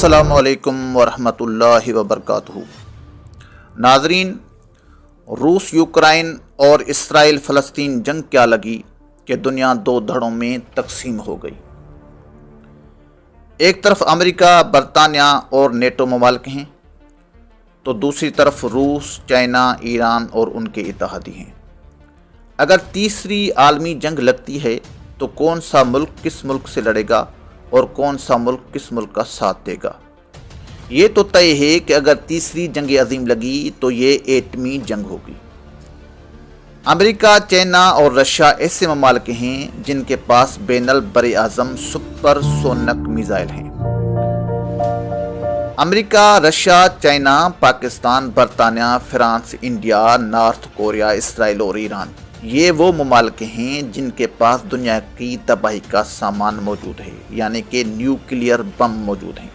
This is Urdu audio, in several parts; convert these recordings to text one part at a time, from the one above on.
السلام علیکم ورحمۃ اللہ وبرکاتہ۔ ناظرین، روس یوکرائن اور اسرائیل فلسطین جنگ کیا لگی کہ دنیا دو دھڑوں میں تقسیم ہو گئی۔ ایک طرف امریکہ، برطانیہ اور نیٹو ممالک ہیں، تو دوسری طرف روس، چائنا، ایران اور ان کے اتحادی ہیں۔ اگر تیسری عالمی جنگ لگتی ہے تو کون سا ملک کس ملک سے لڑے گا اور کون سا ملک کس ملک کا ساتھ دے گا؟ یہ تو طے ہے کہ اگر تیسری جنگ عظیم لگی تو یہ ایٹمی جنگ ہوگی۔ امریکہ، چائنا اور رشیا ایسے ممالک ہیں جن کے پاس بین البراعظم سپر سونک میزائل ہیں۔ امریکہ، رشیا، چائنا، پاکستان، برطانیہ، فرانس، انڈیا، نارتھ کوریا، اسرائیل اور ایران، یہ وہ ممالک ہیں جن کے پاس دنیا کی تباہی کا سامان موجود ہے، یعنی کہ نیوکلیئر بم موجود ہیں۔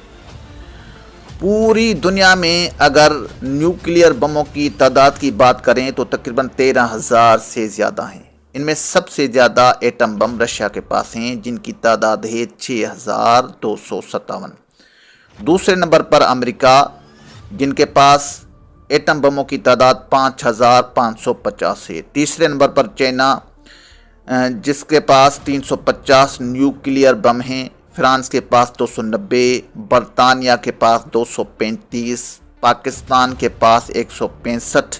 پوری دنیا میں اگر نیوکلیئر بموں کی تعداد کی بات کریں تو تقریباً 13,000 سے زیادہ ہیں۔ ان میں سب سے زیادہ ایٹم بم رشیا کے پاس ہیں، جن کی تعداد ہے 6,257۔ دوسرے نمبر پر امریکہ، جن کے پاس ایٹم بموں کی تعداد 5,550 ہے۔ تیسرے نمبر پر چائنا، جس کے پاس 350 نیوکلیئر بم ہیں۔ فرانس کے پاس 290، برطانیہ کے پاس 235، پاکستان کے پاس 165،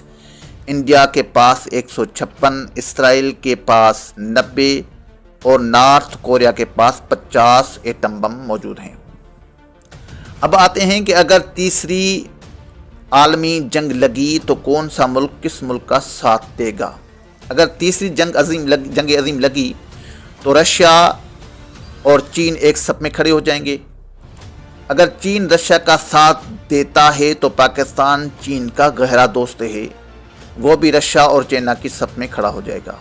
انڈیا کے پاس 156، اسرائیل کے پاس 90 اور نارتھ کوریا کے پاس 50 ایٹم بم موجود ہیں۔ اب آتے ہیں کہ اگر تیسری عالمی جنگ لگی تو کون سا ملک کس ملک کا ساتھ دے گا۔ اگر تیسری جنگ عظیم لگی تو رشیا اور چین ایک صف میں کھڑے ہو جائیں گے۔ اگر چین رشیا کا ساتھ دیتا ہے تو پاکستان چین کا گہرا دوست ہے، وہ بھی رشیا اور چائنا کی صف میں کھڑا ہو جائے گا۔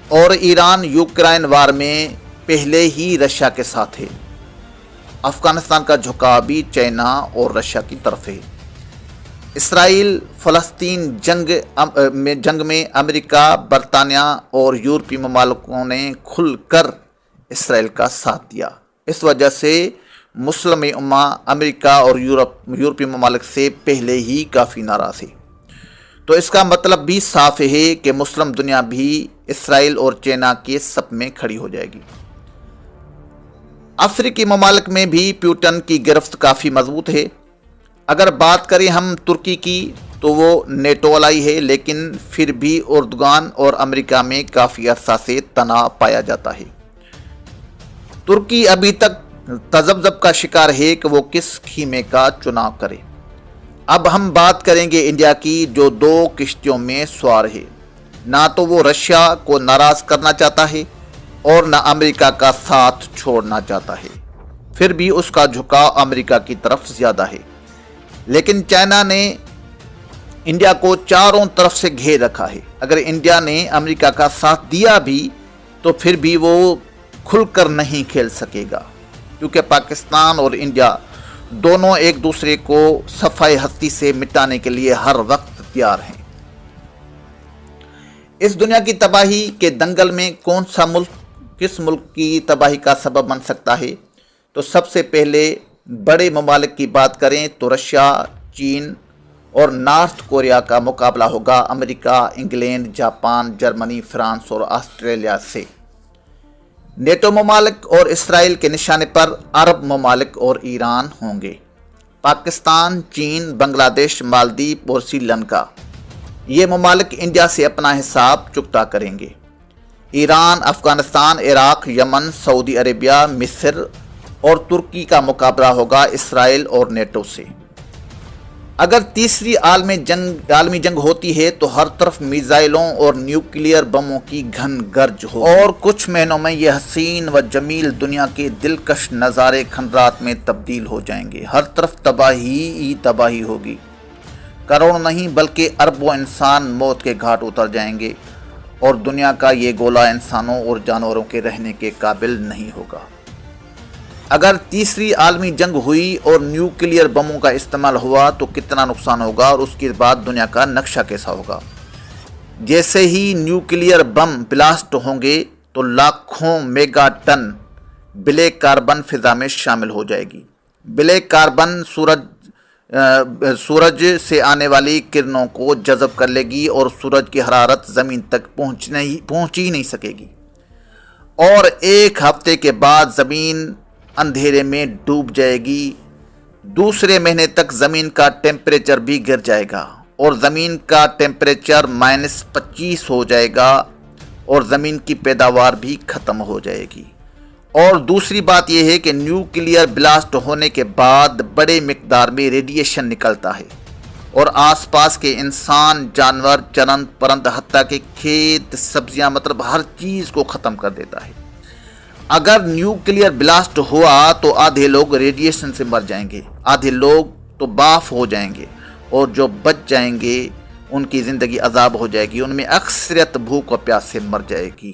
اور ایران یوکرائن وار میں پہلے ہی رشیا کے ساتھ ہے۔ افغانستان کا جھکاؤ بھی چائنا اور رشیا کی طرف ہے۔ اسرائیل فلسطین جنگ میں امریکہ، برطانیہ اور یورپی ممالکوں نے کھل کر اسرائیل کا ساتھ دیا۔ اس وجہ سے مسلم امہ امریکہ اور یورپی ممالک سے پہلے ہی کافی ناراض ہے۔ تو اس کا مطلب بھی صاف ہے کہ مسلم دنیا بھی اسرائیل اور چائنا کے صف میں کھڑی ہو جائے گی۔ افریقی ممالک میں بھی پیوٹن کی گرفت کافی مضبوط ہے۔ اگر بات کریں ہم ترکی کی تو وہ نیٹو والا ہے، لیکن پھر بھی اردوغان اور امریکہ میں کافی عرصہ سے تناؤ پایا جاتا ہے۔ ترکی ابھی تک تذبذب کا شکار ہے کہ وہ کس خیمے کا چناؤ کرے۔ اب ہم بات کریں گے انڈیا کی، جو دو کشتیوں میں سوار ہے۔ نہ تو وہ رشیا کو ناراض کرنا چاہتا ہے اور نہ امریکہ کا ساتھ چھوڑنا چاہتا ہے، پھر بھی اس کا جھکاؤ امریکہ کی طرف زیادہ ہے۔ لیکن چائنا نے انڈیا کو چاروں طرف سے گھیر رکھا ہے۔ اگر انڈیا نے امریکہ کا ساتھ دیا بھی تو پھر بھی وہ کھل کر نہیں کھیل سکے گا، کیونکہ پاکستان اور انڈیا دونوں ایک دوسرے کو صفحہ ہستی سے مٹانے کے لیے ہر وقت تیار ہیں۔ اس دنیا کی تباہی کے دنگل میں کون سا ملک کس ملک کی تباہی کا سبب بن سکتا ہے؟ تو سب سے پہلے بڑے ممالک کی بات کریں تو رشیا، چین اور نارتھ کوریا کا مقابلہ ہوگا امریکہ، انگلینڈ، جاپان، جرمنی، فرانس اور آسٹریلیا سے۔ نیٹو ممالک اور اسرائیل کے نشانے پر عرب ممالک اور ایران ہوں گے۔ پاکستان، چین، بنگلہ دیش، مالدیپ اور سری لنکا، یہ ممالک انڈیا سے اپنا حساب چکتا کریں گے۔ ایران، افغانستان، عراق، یمن، سعودی عربیہ، مصر اور ترکی کا مقابلہ ہوگا اسرائیل اور نیٹو سے۔ اگر تیسری عالمی جنگ ہوتی ہے تو ہر طرف میزائلوں اور نیوکلیئر بموں کی گھن گرج ہوگی، اور کچھ مہینوں میں یہ حسین و جمیل دنیا کے دلکش نظارے کھنڈرات میں تبدیل ہو جائیں گے۔ ہر طرف تباہی ہی تباہی ہوگی۔ کروڑوں نہیں بلکہ اربوں انسان موت کے گھاٹ اتر جائیں گے، اور دنیا کا یہ گولہ انسانوں اور جانوروں کے رہنے کے قابل نہیں ہوگا۔ اگر تیسری عالمی جنگ ہوئی اور نیوکلیئر بموں کا استعمال ہوا تو کتنا نقصان ہوگا، اور اس کے بعد دنیا کا نقشہ کیسا ہوگا؟ جیسے ہی نیوکلیئر بم بلاسٹ ہوں گے تو لاکھوں میگا ٹن بلیک کاربن فضا میں شامل ہو جائے گی، بلیک کاربن سورج سے آنے والی کرنوں کو جذب کر لے گی اور سورج کی حرارت زمین تک پہنچ ہی نہیں سکے گی، اور ایک ہفتے کے بعد زمین اندھیرے میں ڈوب جائے گی۔ دوسرے مہینے تک زمین کا ٹیمپریچر بھی گر جائے گا اور زمین کا ٹیمپریچر -25 ہو جائے گا اور زمین کی پیداوار بھی ختم ہو جائے گی۔ اور دوسری بات یہ ہے کہ نیوکلیئر بلاسٹ ہونے کے بعد بڑے مقدار میں ریڈیشن نکلتا ہے اور آس پاس کے انسان، جانور، چرند پرند، حتیٰ کہ کھیت، سبزیاں، مطلب ہر چیز کو ختم کر دیتا ہے۔ اگر نیوکلیئر بلاسٹ ہوا تو آدھے لوگ ریڈیشن سے مر جائیں گے، آدھے لوگ تو باف ہو جائیں گے، اور جو بچ جائیں گے ان کی زندگی عذاب ہو جائے گی، ان میں اکثریت بھوک و پیاس سے مر جائے گی۔